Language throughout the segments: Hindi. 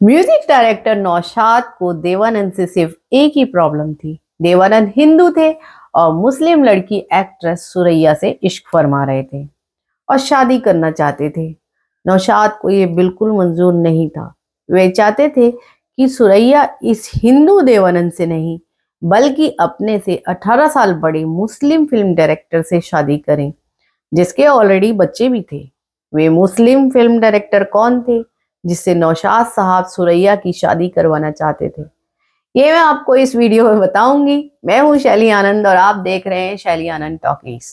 म्यूजिक डायरेक्टर नौशाद को देवानंद से सिर्फ एक ही प्रॉब्लम थी। देवानंद हिंदू थे और मुस्लिम लड़की एक्ट्रेस सुरैया से इश्क फरमा रहे थे और शादी करना चाहते थे। नौशाद को ये बिल्कुल मंजूर नहीं था। वे चाहते थे कि सुरैया इस हिंदू देवानंद से नहीं बल्कि अपने से 18 साल बड़े मुस्लिम फिल्म डायरेक्टर से शादी करें, जिसके ऑलरेडी बच्चे भी थे। वे मुस्लिम फिल्म डायरेक्टर कौन थे जिससे नौशाद साहब सुरैया की शादी करवाना चाहते थे? ये मैं आपको इस वीडियो में बताऊंगी। मैं हूं शैली आनंद और आप देख रहे हैं शैली आनंद टॉकीज।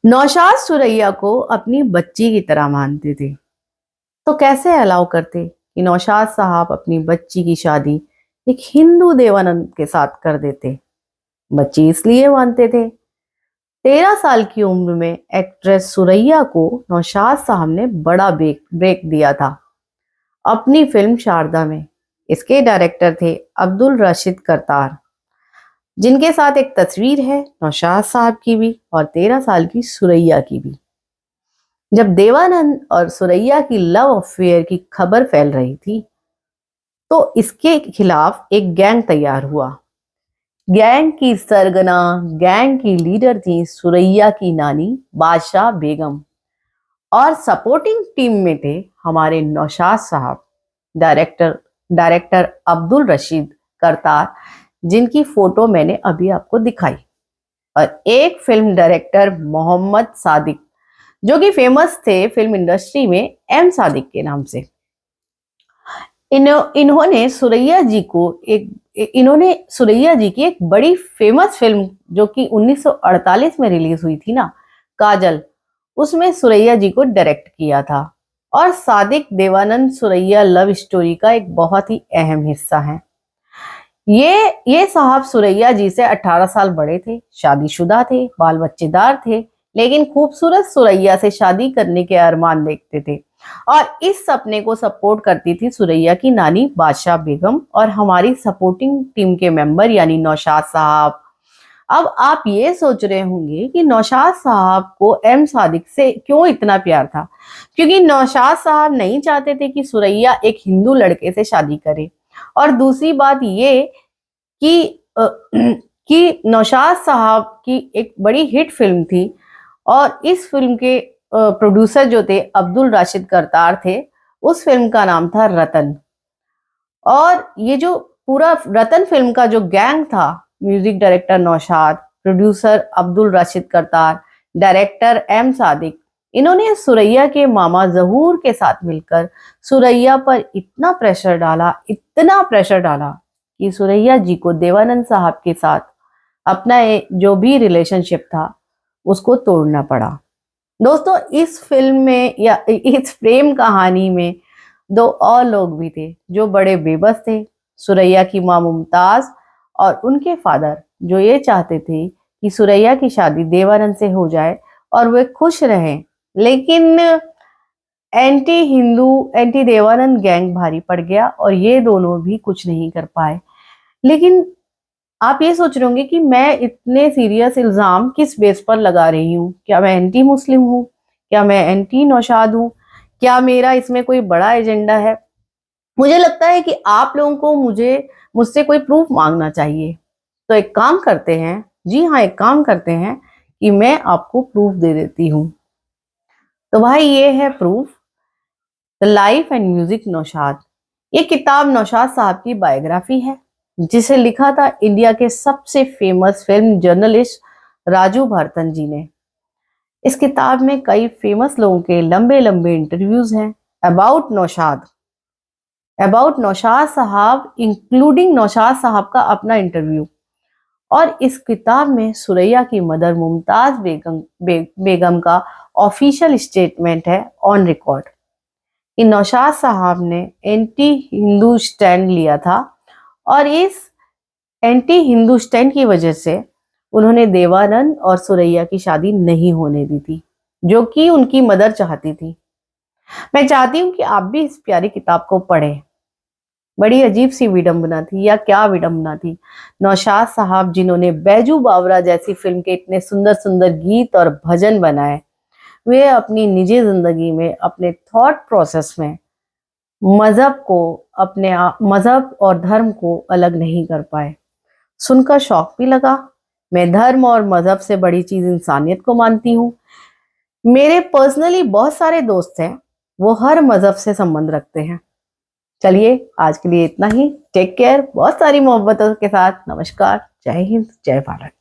नौशाद सुरैया को अपनी बच्ची की तरह मानते थे, तो कैसे अलाउ करते कि नौशाद साहब अपनी बच्ची की शादी एक हिंदू देवानंद के साथ कर देते? बच्ची इसलिए मानते थे। 13 साल की उम्र में एक्ट्रेस सुरैया को नौशाद साहब ने बड़ा ब्रेक दिया था अपनी फिल्म शारदा में। इसके डायरेक्टर थे अब्दुल रशीद करतार, जिनके साथ एक तस्वीर है नौशाद साहब की भी और 13 साल की सुरैया की भी। जब देवानंद और सुरैया की लव अफेयर की खबर फैल रही थी तो इसके खिलाफ एक गैंग तैयार हुआ। गैंग की सरगना, गैंग की लीडर थी सुरैया की नानी बादशाह बेगम और सपोर्टिंग टीम में थे हमारे नौशाद साहब, डायरेक्टर अब्दुल रशीद करतार, जिनकी फोटो मैंने अभी आपको दिखाई, और एक फिल्म डायरेक्टर मोहम्मद सादिक, जो कि फेमस थे फिल्म इंडस्ट्री में एम सादिक के नाम से। इन्होंने सुरैया जी की एक बड़ी फेमस फिल्म जो कि 1948 में रिलीज हुई थी ना, काजल, उसमें सुरैया जी को डायरेक्ट किया था। और सादिक देवानंद सुरैया लव स्टोरी का एक बहुत ही अहम हिस्सा है। ये साहब सुरैया जी से 18 साल बड़े थे, शादीशुदा थे, बाल बच्चेदार थे, लेकिन खूबसूरत सुरैया से शादी करने के अरमान देखते थे। और इस सपने को सपोर्ट करती थी सुरैया की नानी बादशाह बेगम और हमारी सपोर्टिंग टीम के मेंबर यानी नौशाद साहब। अब आप ये सोच रहे होंगे कि नौशाद साहब को एम सादिक से क्यों इतना प्यार था? क्योंकि नौशाद साहब नहीं चाहते थे कि सुरैया एक हिंदू लड़के से शादी करे। और दूसरी बात ये कि नौशाद साहब की एक बड़ी हिट फिल्म थी और इस फिल्म के प्रोड्यूसर जो थे अब्दुल राशिद करतार थे। उस फिल्म का नाम था रतन। और ये जो पूरा रतन फिल्म का जो गैंग था, music director Naushad, producer Abdul Rashid Kardar, director M Sadiq, इन्होंने सुरैया के मामा जहूर के साथ मिलकर सुरैया पर इतना प्रेशर डाला कि सुरैया जी को देवानंद साहब के साथ अपना जो भी रिलेशनशिप था उसको तोड़ना पड़ा। दोस्तों, इस फिल्म में या इस प्रेम कहानी में दो और लोग भी थे जो बड़े बेबस थे। सुरैया की मां मुमताज और उनके फादर, जो ये चाहते थे कि सुरैया की शादी देवानंद से हो जाए और वे खुश रहें। लेकिन anti Hindu, anti Dev Anand gang भारी पड़ गया और ये दोनों भी कुछ नहीं कर पाए। लेकिन आप ये सोच रहे होंगे कि मैं इतने सीरियस इल्जाम किस बेस पर लगा रही हूँ? क्या मैं एंटी मुस्लिम हूँ? क्या मैं एंटी नौशाद हूँ? क्या मेरा इसमें कोई बड़ा एजेंडा है? मुझे लगता है कि आप लोगों को मुझसे कोई प्रूफ मांगना चाहिए। तो एक काम करते हैं, जी हाँ, एक काम करते हैं कि मैं आपको प्रूफ दे देती हूँ। तो भाई ये है proof, the life and music Naushad. ये किताब नौशाद साहब की बायोग्राफी है जिसे लिखा था इंडिया के सबसे फेमस फिल्म जर्नलिस्ट राजू भारतन जी ने। इस किताब में कई फेमस लोगों के लंबे लंबे इंटरव्यूज हैं अबाउट नौशाद साहब, इंक्लूडिंग नौशाद साहब का अपना इंटरव्यू। और इस किताब में सुरैया की मदर मुमताज बेगम का ऑफिशियल स्टेटमेंट है ऑन रिकॉर्ड कि नौशाद साहब ने एंटी हिंदू स्टैंड लिया था और इस एंटी हिंदू स्टैंड की वजह से उन्होंने देवानंद और सुरैया की शादी नहीं होने दी थी, जो कि उनकी मदर चाहती थी। मैं चाहती हूँ कि आप भी इस प्यारी किताब को पढ़ें। बड़ी अजीब सी विडंबना थी, या क्या विडंबना थी। नौशाद साहब, जिन्होंने बैजू बावरा जैसी फिल्म के इतने सुंदर सुंदर गीत और भजन बनाए, वे अपनी निजी जिंदगी में, अपने थॉट प्रोसेस में मजहब को मजहब और धर्म को अलग नहीं कर पाए। सुनकर शौक भी लगा। मैं धर्म और मजहब से बड़ी चीज इंसानियत को मानती हूँ। मेरे पर्सनली बहुत सारे दोस्त हैं, वो हर मजहब से संबंध रखते हैं। चलिए आज के लिए इतना ही। टेक केयर, बहुत सारी मोहब्बतों के साथ। नमस्कार, जय हिंद, जय भारत।